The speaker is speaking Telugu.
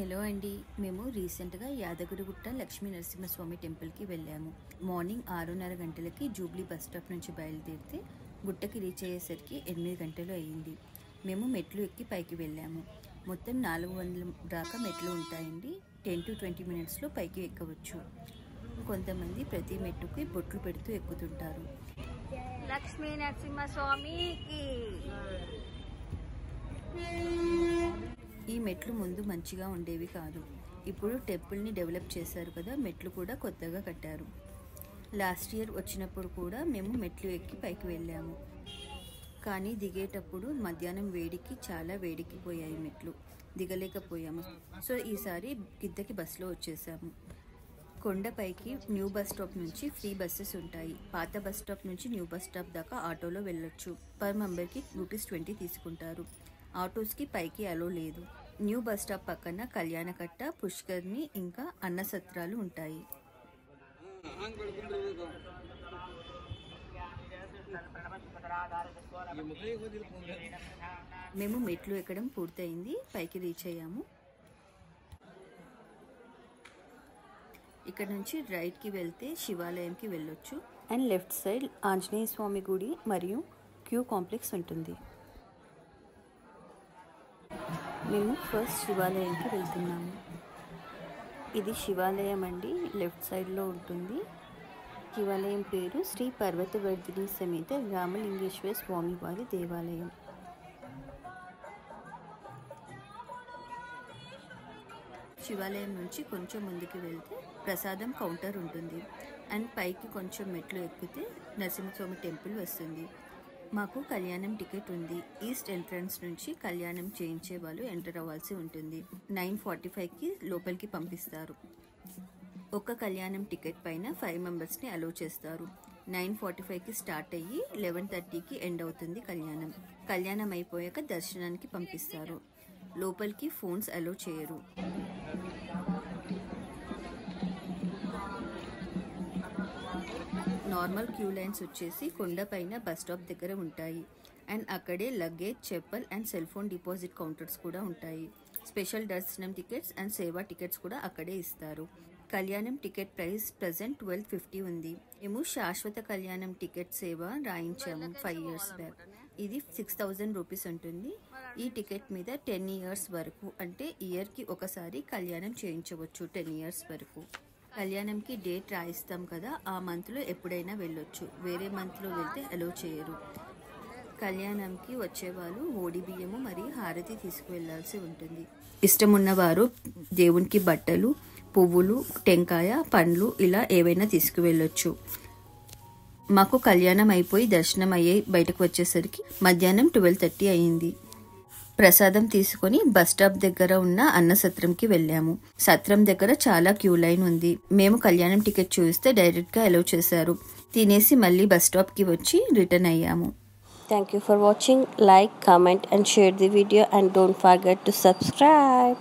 హలో అండి, మేము రీసెంట్గా యాదగిరిగుట్ట లక్ష్మీ నరసింహస్వామి టెంపుల్కి వెళ్ళాము. మార్నింగ్ 6:30 గంటలకి జూబ్లీ బస్ స్టాప్ నుంచి బయలుదేరితే గుట్టకి రీచ్ అయ్యేసరికి 8 గంటలు అయ్యింది. మేము మెట్లు ఎక్కి పైకి వెళ్ళాము. మొత్తం 400 దాకా మెట్లు ఉంటాయండి. 10 to 20 మినిట్స్లో పైకి ఎక్కవచ్చు. కొంతమంది ప్రతి మెట్టుకి బొట్లు పెడుతూ ఎక్కుతుంటారు. లక్ష్మీ నరసింహస్వామికి ఈ మెట్లు ముందు మంచిగా ఉండేవి కాదు. ఇప్పుడు టెంపుల్ని డెవలప్ చేశారు కదా, మెట్లు కూడా కొత్తగా కట్టారు. లాస్ట్ ఇయర్ వచ్చినప్పుడు కూడా మేము మెట్లు ఎక్కి పైకి వెళ్ళాము. కానీ దిగేటప్పుడు మధ్యాహ్నం వేడికి చాలా వేడికిపోయాయి మెట్లు, దిగలేకపోయాము. సో ఈసారి కిందకి బస్సులో వచ్చేసాము. కొండపైకి న్యూ బస్ స్టాప్ నుంచి ఫ్రీ బస్సెస్ ఉంటాయి. పాత బస్ స్టాప్ నుంచి న్యూ బస్ స్టాప్ దాకా ఆటోలో వెళ్ళొచ్చు. పర్ మెంబర్కి ₹20 తీసుకుంటారు. ఆటోస్కి పైకి అలో లేదు. న్యూ బస్ స్టాప్ పక్కన కళ్యాణకట్ట, పుష్కర్ని ఇంకా అన్న సత్రాలు ఉంటాయి. మేము మెట్లు ఎక్కడం పూర్తయింది, పైకి రీచ్ అయ్యాము. ఇక్కడ నుంచి రైట్కి వెళ్తే శివాలయంకి వెళ్ళొచ్చు. అండ్ లెఫ్ట్ సైడ్ ఆంజనేయ స్వామి గుడి మరియు క్యూ కాంప్లెక్స్ ఉంటుంది. మేము ఫస్ట్ శివాలయంకి వెళ్తున్నాము. ఇది శివాలయం అండి, లెఫ్ట్ సైడ్లో ఉంటుంది. శివాలయం పేరు శ్రీ పర్వతవర్ధిని సమేత రామలింగేశ్వర స్వామి వారి దేవాలయం. శివాలయం నుంచి కొంచెం ముందుకు వెళ్తే ప్రసాదం కౌంటర్ ఉంటుంది. అండ్ పైకి కొంచెం మెట్లు ఎక్కితే నరసింహస్వామి టెంపుల్ వస్తుంది. మాకు కళ్యాణం టికెట్ ఉంది. ఈస్ట్ ఎంట్రన్స్ నుంచి కళ్యాణం చేయించే వాళ్ళు ఎంటర్ అవ్వాల్సి ఉంటుంది. 9:45కి లోపలికి పంపిస్తారు. ఒక కళ్యాణం టికెట్ పైన 5 మెంబర్స్ని అలో చేస్తారు. 9:45కి స్టార్ట్ అయ్యి 11:30కి ఎండ్ అవుతుంది కళ్యాణం. కళ్యాణం అయిపోయాక దర్శనానికి పంపిస్తారు. లోపలికి ఫోన్స్ అలో చేయరు. నార్మల్ క్యూ లైన్స్ వచ్చేసి కొండపైన బస్ స్టాప్ దగ్గర ఉంటాయి. అండ్ అక్కడే luggage, chappal and cell phone deposit counters కూడా ఉంటాయి. స్పెషల్ దర్శనం టికెట్స్ అండ్ సేవా టికెట్స్ కూడా అక్కడే ఇస్తారు. కళ్యాణం టికెట్ ప్రైస్ ప్రజెంట్ 1250 ఉంది. మేము శాశ్వత కళ్యాణం టికెట్ సేవ రాయించాము 5 years బ్యాక్. ఇది 6000 రూపీస్ ఉంటుంది. ఈ టికెట్ మీద 10 years వరకు, అంటే ఇయర్కి ఒకసారి కళ్యాణం చేయించవచ్చు. 10 years వరకు. కళ్యాణంకి డేట్ రాయిస్తాం కదా, ఆ మంత్లో ఎప్పుడైనా వెళ్ళొచ్చు. వేరే మంత్లో వెళ్తే అలో చేయరు. కళ్యాణంకి వచ్చేవాళ్ళు ఓడి బియ్యము మరియు హారతి తీసుకువెళ్లాల్సి ఉంటుంది. ఇష్టమున్నవారు దేవునికి బట్టలు, పువ్వులు, టెంకాయ, పండ్లు ఇలా ఏవైనా తీసుకువెళ్ళొచ్చు. మాకు కళ్యాణం అయిపోయి దర్శనం అయ్యి బయటకు వచ్చేసరికి మధ్యాహ్నం 12:30 అయ్యింది. ప్రసాదం తీసుకొని బస్ స్టాప్ దగ్గర ఉన్న అన్న సత్రంకి వెళ్ళాము. సత్రం దగ్గర చాలా క్యూ లైన్ ఉంది. మేము కళ్యాణం టికెట్ చూస్తే డైరెక్ట్గా అలౌ చేశారు. తినేసి మళ్ళీ బస్ స్టాప్కి వచ్చి రిటర్న్ అయ్యాము. Thank you for watching. Like, comment and share the video and don't forget to subscribe.